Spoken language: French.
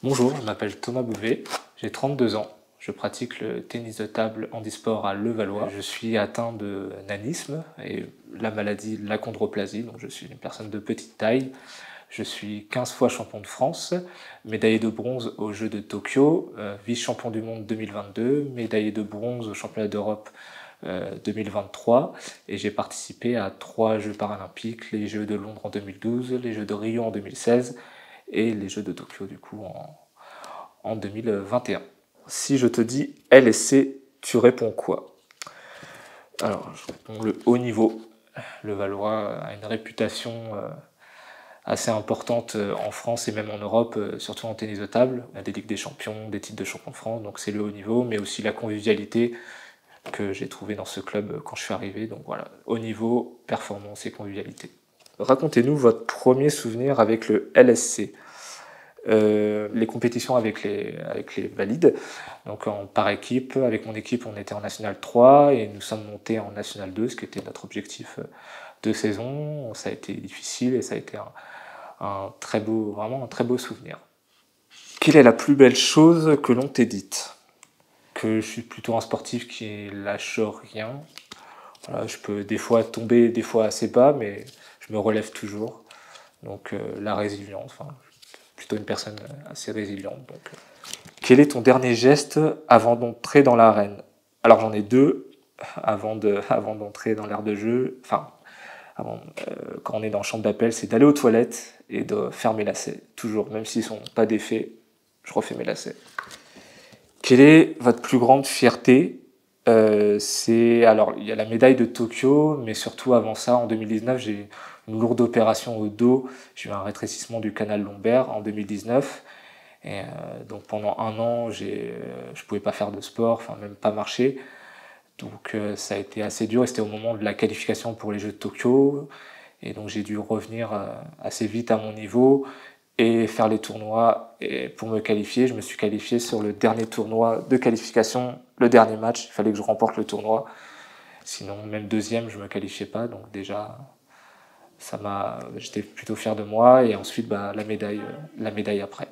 Bonjour, je m'appelle Thomas Bouvet, j'ai 32 ans. Je pratique le tennis de table handisport à Levallois. Je suis atteint de nanisme et la maladie de l'achondroplasie, donc je suis une personne de petite taille. Je suis 15 fois champion de France, médaillé de bronze aux Jeux de Tokyo, vice-champion du monde 2022, médaillé de bronze aux championnats d'Europe 2023, et j'ai participé à 3 Jeux paralympiques, les Jeux de Londres en 2012, les Jeux de Rio en 2016 et les Jeux de Tokyo du coup en 2021. Si je te dis LSC, tu réponds quoi? Alors, je réponds le haut niveau. Le Valois a une réputation assez importante en France et même en Europe, surtout en tennis de table. On a des Ligues des Champions, des titres de champion de France, donc c'est le haut niveau, mais aussi la convivialité que j'ai trouvé dans ce club quand je suis arrivé. Donc voilà, haut niveau, performance et convivialité. Racontez-nous votre premier souvenir avec le LSC. Les compétitions avec les valides, donc par équipe. Avec mon équipe, on était en National 3 et nous sommes montés en National 2, ce qui était notre objectif de saison. Ça a été difficile et ça a été vraiment un très beau souvenir. Quelle est la plus belle chose que l'on t'ait dite? Que je suis plutôt un sportif qui lâche rien. Voilà, je peux des fois tomber, des fois assez bas, mais je me relève toujours. Donc la résilience, enfin, plutôt une personne assez résiliente. Donc. Quel est ton dernier geste avant d'entrer dans l'arène? Alors j'en ai deux avant d'entrer dans l'aire de jeu. Enfin, quand on est dans la chambre d'appel, c'est d'aller aux toilettes et de faire mes lacets. Toujours, même s'ils ne sont pas défaits, je refais mes lacets. Quelle est votre plus grande fierté? Alors, il y a la médaille de Tokyo, mais surtout avant ça, en 2019, j'ai eu une lourde opération au dos. J'ai eu un rétrécissement du canal lombaire en 2019. Et donc pendant un an, je pouvais pas faire de sport, enfin même pas marcher. Donc ça a été assez dur et c'était au moment de la qualification pour les Jeux de Tokyo. Et donc j'ai dû revenir assez vite à mon niveau et faire les tournois. Et pour me qualifier, je me suis qualifié sur le dernier tournoi de qualification, le dernier match. Il fallait que je remporte le tournoi. Sinon, même deuxième, je me qualifiais pas. Donc déjà, j'étais plutôt fier de moi. Et ensuite, la médaille après.